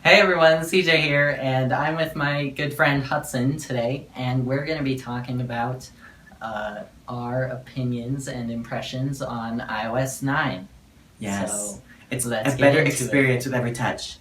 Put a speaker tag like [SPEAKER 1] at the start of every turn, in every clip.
[SPEAKER 1] Hey everyone, CJ here, and I'm with my good friend Hudson today, and we're going to be talking about our opinions and impressions on iOS 9.
[SPEAKER 2] Yes,
[SPEAKER 1] So,
[SPEAKER 2] it's
[SPEAKER 1] let's
[SPEAKER 2] a
[SPEAKER 1] get
[SPEAKER 2] better
[SPEAKER 1] into
[SPEAKER 2] experience with every touch,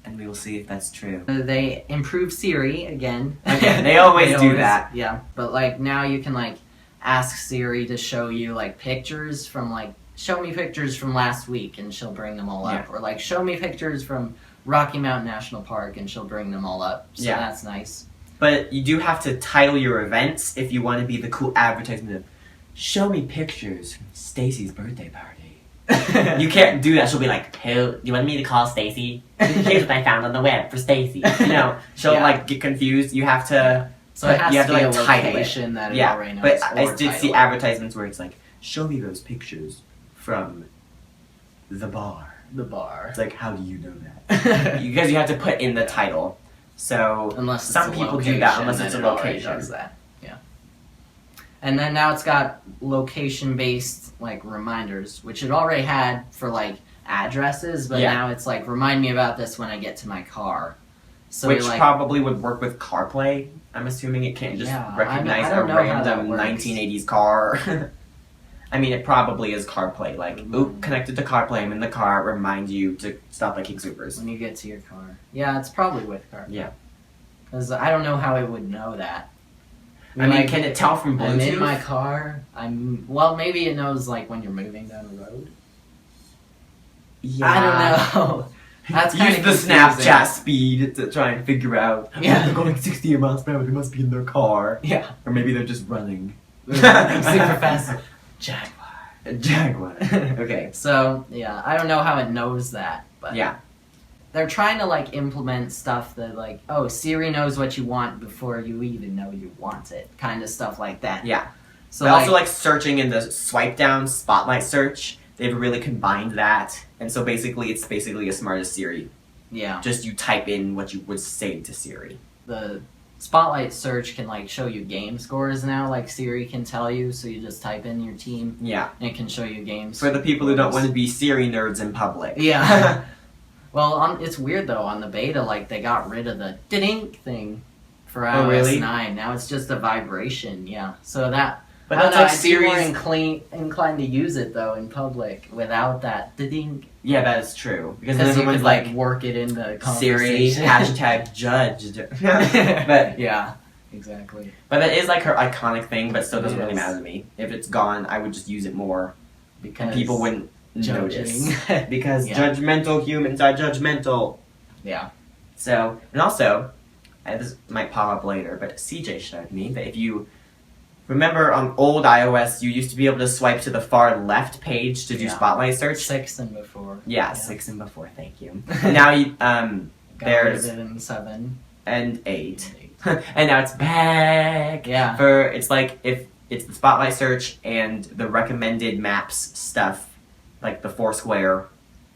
[SPEAKER 2] and we will see if that's true.
[SPEAKER 1] They improved Siri again.
[SPEAKER 2] Okay, they always do that.
[SPEAKER 1] Yeah, but like now you can like ask Siri to show you like pictures from like, show me pictures from last week, and she'll bring them all up.
[SPEAKER 2] Yeah.
[SPEAKER 1] Or like, show me pictures from Rocky Mountain National Park, and she'll bring them all up. So
[SPEAKER 2] Yeah.
[SPEAKER 1] that's nice.
[SPEAKER 2] But you do have to title your events if you want to be the cool advertisement of, show me pictures from Stacy's birthday party. You can't do that. She'll be like, "Who? Do you want me to call Stacy? Here's what I found on the web for Stacy." You know, she'll
[SPEAKER 1] Yeah.
[SPEAKER 2] like get confused. You have to.
[SPEAKER 1] So it has
[SPEAKER 2] you have
[SPEAKER 1] to
[SPEAKER 2] to
[SPEAKER 1] be
[SPEAKER 2] like
[SPEAKER 1] a
[SPEAKER 2] title
[SPEAKER 1] location
[SPEAKER 2] it.
[SPEAKER 1] that it
[SPEAKER 2] Yeah,
[SPEAKER 1] already knows.
[SPEAKER 2] but
[SPEAKER 1] or
[SPEAKER 2] I did see
[SPEAKER 1] title it.
[SPEAKER 2] advertisements where it's like, show me those pictures from the bar.
[SPEAKER 1] The bar.
[SPEAKER 2] It's like, how do you know that? Because you have to put in the title. So
[SPEAKER 1] Unless it's
[SPEAKER 2] some
[SPEAKER 1] a
[SPEAKER 2] people do that unless
[SPEAKER 1] location,
[SPEAKER 2] it's a
[SPEAKER 1] then it already
[SPEAKER 2] location.
[SPEAKER 1] does that. Yeah. And then now it's got location-based like reminders, which it already had for like addresses, but
[SPEAKER 2] Yeah.
[SPEAKER 1] now it's like, remind me about this when I get to my car. So
[SPEAKER 2] Which
[SPEAKER 1] like,
[SPEAKER 2] probably would work with CarPlay. I'm assuming it can't just
[SPEAKER 1] Yeah,
[SPEAKER 2] recognize
[SPEAKER 1] I
[SPEAKER 2] a
[SPEAKER 1] don't know how that
[SPEAKER 2] random
[SPEAKER 1] works.
[SPEAKER 2] 1980s car. I mean, it probably is CarPlay. Like, oop, connected to CarPlay, I'm in the car, remind you to stop at King Supers.
[SPEAKER 1] when you get to your car. Yeah, it's probably with car.
[SPEAKER 2] Yeah.
[SPEAKER 1] Because I don't know how it would know that.
[SPEAKER 2] I mean,
[SPEAKER 1] Like,
[SPEAKER 2] can it tell from
[SPEAKER 1] I'm in
[SPEAKER 2] Bluetooth?
[SPEAKER 1] my car. Well, maybe it knows like when you're moving down the road.
[SPEAKER 2] Yeah.
[SPEAKER 1] I don't know. That's
[SPEAKER 2] Use
[SPEAKER 1] kinda
[SPEAKER 2] the
[SPEAKER 1] confusing.
[SPEAKER 2] Snapchat speed to try and figure out.
[SPEAKER 1] Yeah.
[SPEAKER 2] They're going 60 miles per hour. They must be in their car.
[SPEAKER 1] Yeah.
[SPEAKER 2] Or maybe they're just running.
[SPEAKER 1] Super fast. Jaguar.
[SPEAKER 2] A Jaguar. Okay.
[SPEAKER 1] So, yeah, I don't know how it knows that, but
[SPEAKER 2] Yeah.
[SPEAKER 1] they're trying to like implement stuff that like, oh, Siri knows what you want before you even know you want it, kind of stuff like that.
[SPEAKER 2] Yeah.
[SPEAKER 1] So
[SPEAKER 2] But also like searching in the swipe down spotlight search, they've really combined that. And so basically it's basically as smart as Siri.
[SPEAKER 1] yeah,
[SPEAKER 2] Just you type in what you would say to Siri.
[SPEAKER 1] the Spotlight search can like show you game scores now, like Siri can tell you. So you just type in your team,
[SPEAKER 2] Yeah.
[SPEAKER 1] and it can show you games.
[SPEAKER 2] For the people who don't want to be Siri nerds in public.
[SPEAKER 1] Yeah. Well, it's weird though. On the beta, like they got rid of the ding thing for iOS
[SPEAKER 2] Oh, really?
[SPEAKER 1] 9. Now it's just a vibration. Yeah. So that.
[SPEAKER 2] But
[SPEAKER 1] I don't
[SPEAKER 2] that's
[SPEAKER 1] know,
[SPEAKER 2] like
[SPEAKER 1] I'd be more
[SPEAKER 2] Siri's...
[SPEAKER 1] inclined to use it though in public without that ding.
[SPEAKER 2] Yeah, that is true. Because
[SPEAKER 1] Because you
[SPEAKER 2] everyone's
[SPEAKER 1] could like work it into
[SPEAKER 2] Siri,
[SPEAKER 1] conversation.
[SPEAKER 2] hashtag judged. but
[SPEAKER 1] yeah, exactly.
[SPEAKER 2] But that is like her iconic thing, but still doesn't
[SPEAKER 1] It
[SPEAKER 2] really
[SPEAKER 1] is.
[SPEAKER 2] matter to me. If it's gone, I would just use it more.
[SPEAKER 1] Because
[SPEAKER 2] And people wouldn't
[SPEAKER 1] judging.
[SPEAKER 2] notice. Because
[SPEAKER 1] Yeah.
[SPEAKER 2] judgmental humans are judgmental.
[SPEAKER 1] Yeah.
[SPEAKER 2] So, and also, this might pop up later, but CJ showed me that if you remember on old iOS, you used to be able to swipe to the far left page to do
[SPEAKER 1] Yeah.
[SPEAKER 2] Spotlight search.
[SPEAKER 1] 6 and before.
[SPEAKER 2] Yeah, 6 and before, thank you. Now you,
[SPEAKER 1] Got
[SPEAKER 2] there's,
[SPEAKER 1] rid of it in 7.
[SPEAKER 2] and 8. And now it's back!
[SPEAKER 1] Yeah.
[SPEAKER 2] For, it's like, if it's the Spotlight search and the recommended maps stuff, like the Foursquare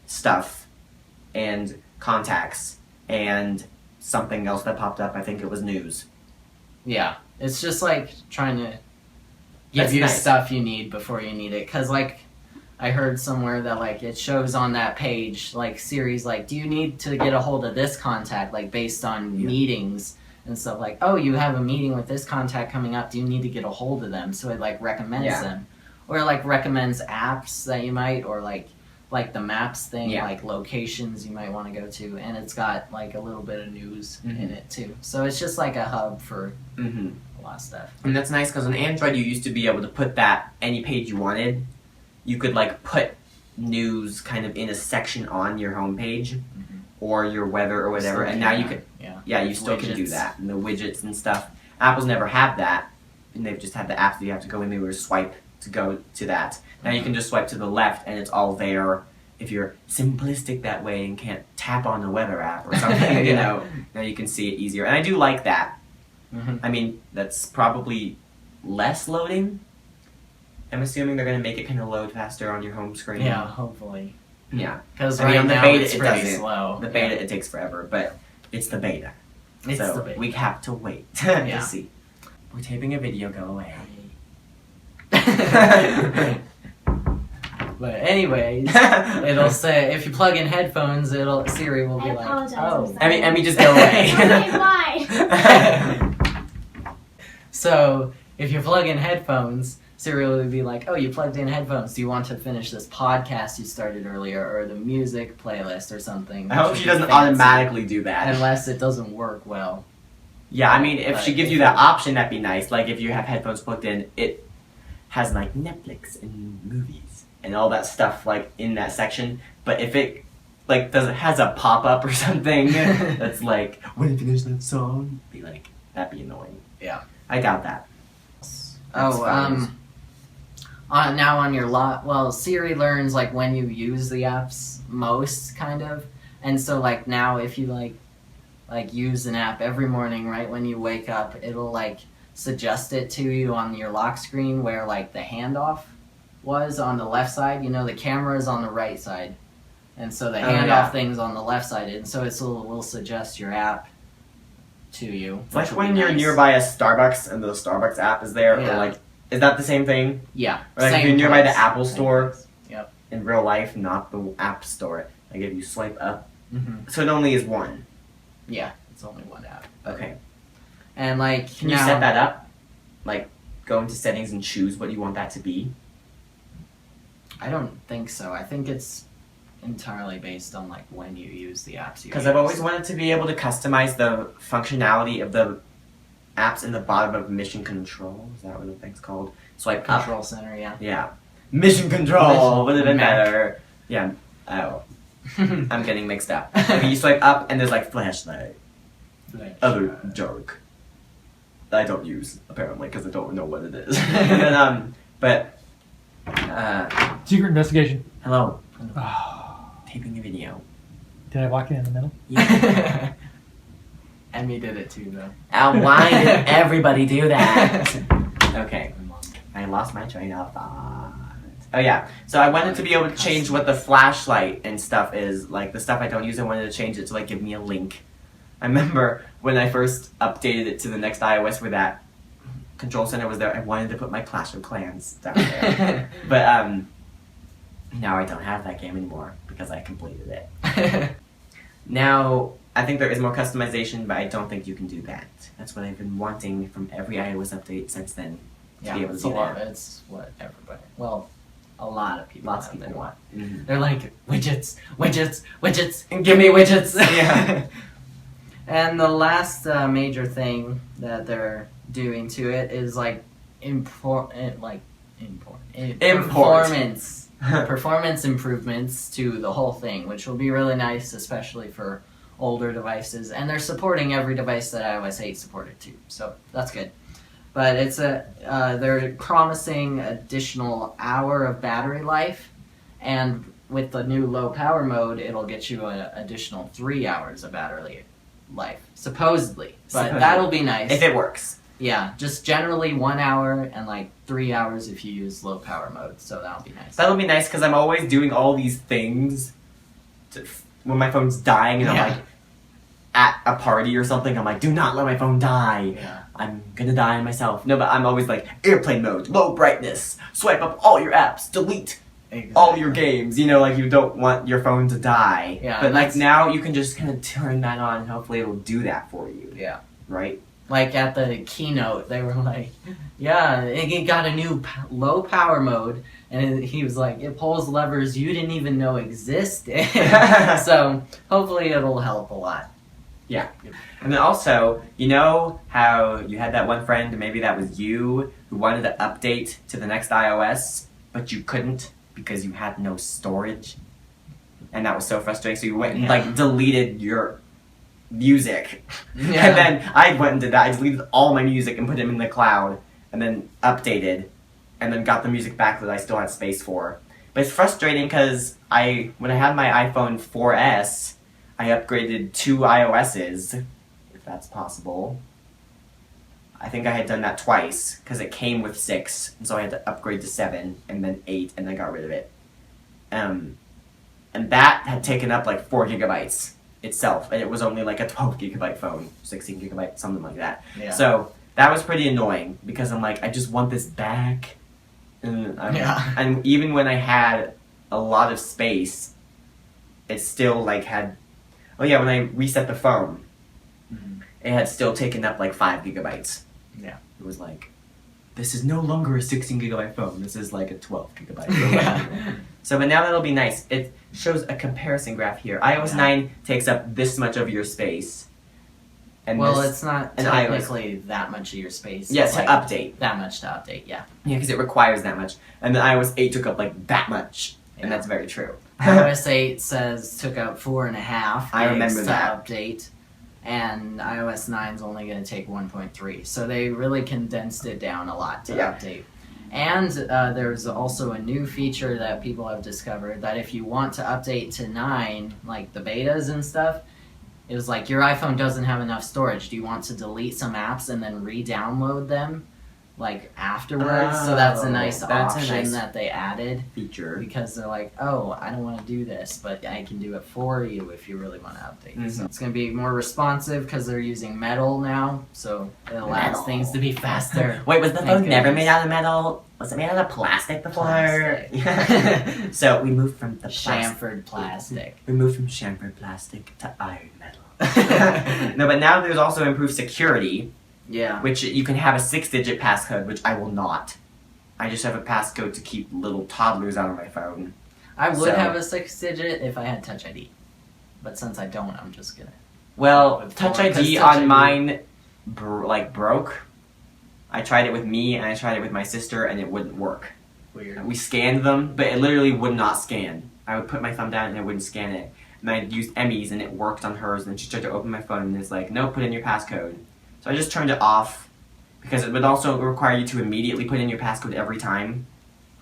[SPEAKER 2] stuff, and contacts, and something else that popped up, I think it was news.
[SPEAKER 1] Yeah. It's just like trying to give
[SPEAKER 2] That's
[SPEAKER 1] you
[SPEAKER 2] nice.
[SPEAKER 1] stuff you need before you need it. Because, like, I heard somewhere that, like, it shows on that page, like, Siri's like, do you need to get a hold of this contact, like, based on
[SPEAKER 2] Yeah.
[SPEAKER 1] meetings and stuff. Like, oh, you have a meeting with this contact coming up. Do you need to get a hold of them? So it, like, recommends
[SPEAKER 2] Yeah.
[SPEAKER 1] them. Or, like, recommends apps that you might, or, like the maps thing,
[SPEAKER 2] Yeah.
[SPEAKER 1] like, locations you might want to go to. And it's got, like, a little bit of news in it, too. So it's just, like, a hub for
[SPEAKER 2] Mm-hmm.
[SPEAKER 1] a lot of stuff.
[SPEAKER 2] And that's nice because on Android you used to be able to put that any page you wanted. You could like put news kind of in a section on your homepage or your weather or whatever,
[SPEAKER 1] Still
[SPEAKER 2] and
[SPEAKER 1] can,
[SPEAKER 2] now you can. Yeah, you still can do
[SPEAKER 1] Widgets.
[SPEAKER 2] that. And the widgets and stuff. Apple's never had that, and they've just had the apps that you have to go in there or swipe to go to that. Now you can just swipe to the left and it's all there. If you're simplistic that way and can't tap on the weather app or something, you
[SPEAKER 1] Yeah.
[SPEAKER 2] know, now you can see it easier. And I do like that.
[SPEAKER 1] Mhm.
[SPEAKER 2] I mean, that's probably less loading. I'm assuming they're going to make it kind of load faster on your home screen.
[SPEAKER 1] Yeah, hopefully.
[SPEAKER 2] Yeah.
[SPEAKER 1] Because
[SPEAKER 2] I mean,
[SPEAKER 1] right
[SPEAKER 2] on the
[SPEAKER 1] now
[SPEAKER 2] beta,
[SPEAKER 1] it's
[SPEAKER 2] it
[SPEAKER 1] pretty
[SPEAKER 2] doesn't.
[SPEAKER 1] slow.
[SPEAKER 2] The beta, it takes forever, but it's the beta.
[SPEAKER 1] It's
[SPEAKER 2] so
[SPEAKER 1] the beta.
[SPEAKER 2] we have to wait
[SPEAKER 1] Yeah.
[SPEAKER 2] to see. We're taping a video, go away.
[SPEAKER 1] But anyways, it'll say if you plug in headphones, Siri will be like, "Oh,
[SPEAKER 2] Emmy, just go away."
[SPEAKER 3] Okay, why?
[SPEAKER 1] So if you plug in headphones, Siri will be like, "Oh, you plugged in headphones. Do you want to finish this podcast you started earlier, or the music playlist, or something?"
[SPEAKER 2] I hope she doesn't automatically do that.
[SPEAKER 1] Unless it doesn't work well.
[SPEAKER 2] Yeah, I mean, if
[SPEAKER 1] But
[SPEAKER 2] she gives you that option, that'd be nice. Like, if you have headphones plugged in, it has, like, Netflix and movies and all that stuff, like, in that section. But if it, like, has a pop-up or something that's like, when you finish that song, be like, that'd be annoying.
[SPEAKER 1] Yeah.
[SPEAKER 2] I doubt that.
[SPEAKER 1] Now on your Siri learns, like, when you use the apps most, kind of. And so, like, now if you, like use an app every morning, right when you wake up, it'll like suggest it to you on your lock screen where like the handoff was on the left side. You know, the camera is on the right side, and so the handoff thing's on the left side, and so it will suggest your app to you.
[SPEAKER 2] It's like when you're nearby a Starbucks and the Starbucks app is there, or like, is that the same thing?
[SPEAKER 1] Yeah.
[SPEAKER 2] Or like if you're nearby the Apple
[SPEAKER 1] Same
[SPEAKER 2] store
[SPEAKER 1] place. Yep.
[SPEAKER 2] in real life, not the app store. Like if you swipe up,
[SPEAKER 1] Mm-hmm.
[SPEAKER 2] so it only is one.
[SPEAKER 1] Yeah, it's only one app.
[SPEAKER 2] Okay.
[SPEAKER 1] And like,
[SPEAKER 2] Can you set that up? Like, go into settings and choose what you want that to be?
[SPEAKER 1] I don't think so. I think it's entirely based on like when you use the apps.
[SPEAKER 2] Because I've always wanted to be able to customize the functionality of the apps in the bottom of Mission Control. Is that what the thing's called? Swipe up.
[SPEAKER 1] Control Center, yeah.
[SPEAKER 2] Yeah. Mission Control would have been
[SPEAKER 1] Mac.
[SPEAKER 2] better. Yeah. Oh. I'm getting mixed up. Okay, you swipe up and there's like flashlight. Other joke. That I don't use, apparently, because I don't know what it is. And then,
[SPEAKER 4] Secret investigation.
[SPEAKER 2] hello.
[SPEAKER 4] Oh,
[SPEAKER 2] Taping a video.
[SPEAKER 4] did I walk in the middle?
[SPEAKER 1] Emmy did it too, though.
[SPEAKER 2] Why did everybody do that? Okay. I lost my train of thought. Oh yeah, so I wanted to be able to change what the flashlight and stuff is. Like, the stuff I don't use, I wanted to change it to, like, give me a link. I remember when I first updated it to the next iOS where that control center was there, I wanted to put my Clash of Clans down there. But, now I don't have that game anymore because I completed it. Now, I think there is more customization, but I don't think you can do that. That's what I've been wanting from every iOS update since then.
[SPEAKER 1] Yeah,
[SPEAKER 2] be able to
[SPEAKER 1] it's
[SPEAKER 2] do
[SPEAKER 1] a lot.
[SPEAKER 2] that.
[SPEAKER 1] It's what everybody. Well, a lot of people.
[SPEAKER 2] Lots of
[SPEAKER 1] have
[SPEAKER 2] people
[SPEAKER 1] that.
[SPEAKER 2] want. Mm-hmm.
[SPEAKER 1] They're like widgets, widgets, widgets, and give me widgets.
[SPEAKER 2] Yeah.
[SPEAKER 1] And the last major thing that they're doing to it is like performance improvements to the whole thing, which will be really nice, especially for older devices. And they're supporting every device that iOS 8 supported too, so that's good. But it's they're promising additional hour of battery life, and with the new low power mode, it'll get you an additional 3 hours of battery life, supposedly. But that'll be nice.
[SPEAKER 2] If it works.
[SPEAKER 1] Yeah, just generally 1 hour and like 3 hours if you use low power mode, so that'll be nice.
[SPEAKER 2] That'll be nice because I'm always doing all these things when my phone's dying and I'm like at a party or something, I'm like, do not let my phone die.
[SPEAKER 1] Yeah.
[SPEAKER 2] I'm gonna die myself. No, but I'm always like, airplane mode, low brightness, swipe up all your apps, delete all your games. You know, like you don't want your phone to die.
[SPEAKER 1] Yeah,
[SPEAKER 2] but like now you can just kind of turn that on and hopefully it'll do that for you.
[SPEAKER 1] Yeah.
[SPEAKER 2] Right?
[SPEAKER 1] Like at the keynote, they were like, yeah, it got a new low power mode, and he was like, it pulls levers you didn't even know existed. So hopefully it'll help a lot.
[SPEAKER 2] Yeah. And then also, you know how you had that one friend, maybe that was you, who wanted to update to the next iOS, but you couldn't because you had no storage? And that was so frustrating, so you went and like deleted your music.
[SPEAKER 1] Yeah.
[SPEAKER 2] And then I went and did that. I deleted all my music and put them in the cloud, and then updated, and then got the music back that I still had space for. But it's frustrating because when I had my iPhone 4S, I upgraded 2 iOS's, if that's possible. I think I had done that twice, because it came with 6, and so I had to upgrade to 7, and then 8, and then got rid of it. And that had taken up like 4 gigabytes itself, and it was only like a 12 gigabyte phone, 16 gigabyte, something like that.
[SPEAKER 1] Yeah.
[SPEAKER 2] So that was pretty annoying, because I'm like, I just want this back. And even when I had a lot of space, it still like had. Oh yeah, when I reset the phone, it had still taken up like 5 gigabytes.
[SPEAKER 1] Yeah.
[SPEAKER 2] It was like, this is no longer a 16 gigabyte phone. This is like a 12 gigabyte.
[SPEAKER 1] Yeah.
[SPEAKER 2] So, but now that'll be nice. It shows a comparison graph here. iOS 9 takes up this much of your space. And
[SPEAKER 1] well,
[SPEAKER 2] this,
[SPEAKER 1] it's not
[SPEAKER 2] and
[SPEAKER 1] technically that much of your space.
[SPEAKER 2] yeah,
[SPEAKER 1] It's
[SPEAKER 2] to
[SPEAKER 1] like
[SPEAKER 2] update.
[SPEAKER 1] that much to update. Yeah.
[SPEAKER 2] Yeah, because it requires that much. And then iOS 8 took up like that much. And
[SPEAKER 1] Yeah.
[SPEAKER 2] that's very true.
[SPEAKER 1] iOS 8 says took up 4.5
[SPEAKER 2] I remember
[SPEAKER 1] gigs
[SPEAKER 2] that.
[SPEAKER 1] to update, and iOS 9 is only going to take 1.3. So they really condensed it down a lot to
[SPEAKER 2] Yeah.
[SPEAKER 1] update. And there's also a new feature that people have discovered that if you want to update to 9, like the betas and stuff, it was like your iPhone doesn't have enough storage. Do you want to delete some apps and then re-download them like afterwards? So that's a nice
[SPEAKER 2] that's a
[SPEAKER 1] option
[SPEAKER 2] nice
[SPEAKER 1] that they added.
[SPEAKER 2] Feature.
[SPEAKER 1] Because they're like, oh, I don't want to do this, but I can do it for you if you really want to update. So it's going to be more responsive because they're using metal now, so it allows
[SPEAKER 2] Metal.
[SPEAKER 1] things to be faster.
[SPEAKER 2] Wait, was the
[SPEAKER 1] Thank
[SPEAKER 2] phone never
[SPEAKER 1] goodness.
[SPEAKER 2] made out of metal? Was it made out of plastic before?
[SPEAKER 1] Plastic.
[SPEAKER 2] So we moved from the plastic.
[SPEAKER 1] Chamfered plastic.
[SPEAKER 2] We moved from chamfered plastic to iron metal. No, but now there's also improved security,
[SPEAKER 1] Yeah.
[SPEAKER 2] which you can have a 6-digit passcode, which I will not. I just have a passcode to keep little toddlers out of my phone.
[SPEAKER 1] I would
[SPEAKER 2] So-
[SPEAKER 1] have a 6-digit if I had Touch ID. But since I don't, I'm just going to.
[SPEAKER 2] Well,
[SPEAKER 1] With
[SPEAKER 2] Touch
[SPEAKER 1] four, 'cause
[SPEAKER 2] ID
[SPEAKER 1] Touch
[SPEAKER 2] on
[SPEAKER 1] ID
[SPEAKER 2] mine broke. I tried it with me and I tried it with my sister and it wouldn't work.
[SPEAKER 1] Weird.
[SPEAKER 2] We scanned them, but it literally would not scan. I would put my thumb down and it wouldn't scan it. And I used Emmy's and it worked on hers, and then she tried to open my phone and it's like, no, put in your passcode. So I just turned it off because it would also require you to immediately put in your passcode every time.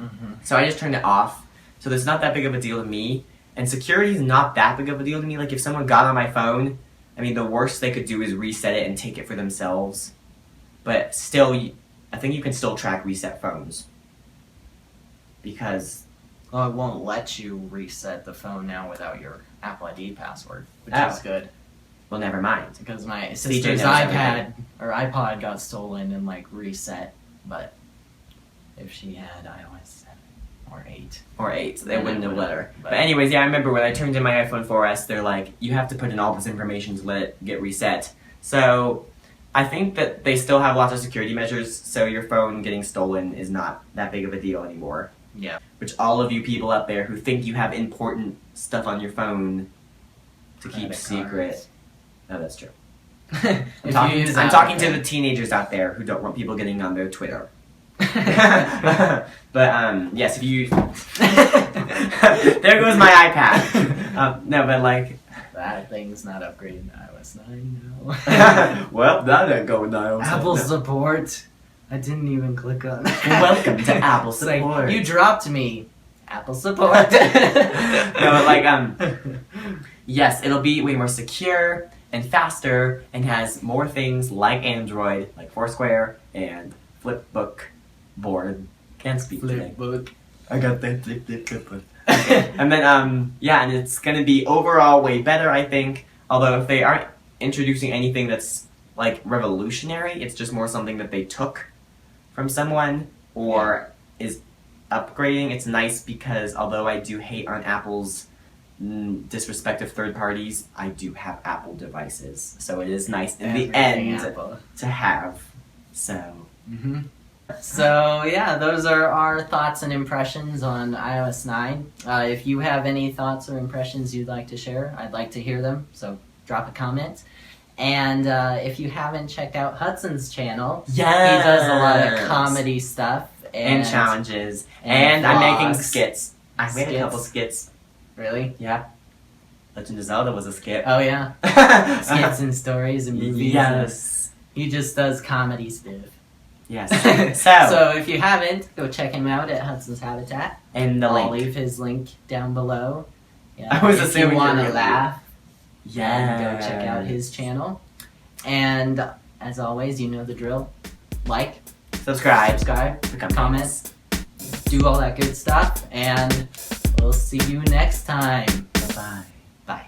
[SPEAKER 1] Mm-hmm.
[SPEAKER 2] So I just turned it off. So it's not that big of a deal to me. And security is not that big of a deal to me. Like if someone got on my phone, I mean, the worst they could do is reset it and take it for themselves. But still, I think you can still track reset phones. Because
[SPEAKER 1] Well, it won't let you reset the phone now without your Apple ID password, which
[SPEAKER 2] Oh.
[SPEAKER 1] is good.
[SPEAKER 2] well, never mind.
[SPEAKER 1] Because my
[SPEAKER 2] CJ
[SPEAKER 1] sister's
[SPEAKER 2] knows
[SPEAKER 1] iPad or iPod got stolen and like reset, but if she had iOS 7 or 8,
[SPEAKER 2] Or 8, so they
[SPEAKER 1] Then
[SPEAKER 2] wouldn't
[SPEAKER 1] it
[SPEAKER 2] have let her.
[SPEAKER 1] would've,
[SPEAKER 2] But anyways, yeah, I remember when I turned in my iPhone 4S, they're like, you have to put in all this information to let it get reset. So I think that they still have lots of security measures, so your phone getting stolen is not that big of a deal anymore.
[SPEAKER 1] Yeah.
[SPEAKER 2] Which all of you people out there who think you have important stuff on your phone to keep
[SPEAKER 1] Credit
[SPEAKER 2] secret.
[SPEAKER 1] cards.
[SPEAKER 2] No, that's true.
[SPEAKER 1] If
[SPEAKER 2] I'm
[SPEAKER 1] you
[SPEAKER 2] talking,
[SPEAKER 1] use
[SPEAKER 2] I'm
[SPEAKER 1] Apple
[SPEAKER 2] talking to
[SPEAKER 1] Pay.
[SPEAKER 2] the teenagers out there who don't want people getting on their Twitter. But yes, if you there goes my iPad. No, but like
[SPEAKER 1] That thing's not upgraded to iOS 9 now.
[SPEAKER 2] well, that ain't going down.
[SPEAKER 1] Apple support. I didn't even click on it.
[SPEAKER 2] Welcome to Apple
[SPEAKER 1] It's like,
[SPEAKER 2] support.
[SPEAKER 1] you dropped me. Apple support.
[SPEAKER 2] No, like yes, it'll be way more secure and faster and has more things like Android, like Foursquare and Flipbook board. Can't speak today.
[SPEAKER 1] Flipbook.
[SPEAKER 2] I got that flip. And then yeah, and it's gonna be overall way better, I think. Although if they aren't introducing anything that's like revolutionary, it's just more something that they took from someone or is upgrading. It's nice because although I do hate on Apple's disrespect of third parties, I do have Apple devices, so it is nice in the
[SPEAKER 1] Everything
[SPEAKER 2] end
[SPEAKER 1] Apple.
[SPEAKER 2] to have. So
[SPEAKER 1] Mm-hmm. So yeah, those are our thoughts and impressions on iOS 9. If you have any thoughts or impressions you'd like to share, I'd like to hear them. So drop a comment. And if you haven't checked out Hudson's channel, he does a lot of comedy stuff
[SPEAKER 2] and challenges,
[SPEAKER 1] and
[SPEAKER 2] and I'm making
[SPEAKER 1] vlogs.
[SPEAKER 2] skits. I made a
[SPEAKER 1] Skits.
[SPEAKER 2] couple skits.
[SPEAKER 1] Really?
[SPEAKER 2] Yeah, Legend of Zelda was a skit.
[SPEAKER 1] Oh yeah, skits and stories and movies.
[SPEAKER 2] Yes.
[SPEAKER 1] He just does comedy stuff.
[SPEAKER 2] Yes.
[SPEAKER 1] So if you haven't, go check him out at Hudson's Habitat.
[SPEAKER 2] And the
[SPEAKER 1] I'll
[SPEAKER 2] link.
[SPEAKER 1] leave his link down below. Yeah,
[SPEAKER 2] I was
[SPEAKER 1] if
[SPEAKER 2] assuming
[SPEAKER 1] you
[SPEAKER 2] you
[SPEAKER 1] want
[SPEAKER 2] were
[SPEAKER 1] to
[SPEAKER 2] gonna
[SPEAKER 1] laugh,
[SPEAKER 2] Yeah.
[SPEAKER 1] go check out his channel. And as always, you know the drill. Like,
[SPEAKER 2] Subscribe.
[SPEAKER 1] subscribe, comment, do all that good stuff, and we'll see you next time.
[SPEAKER 2] Bye-bye.
[SPEAKER 1] Bye.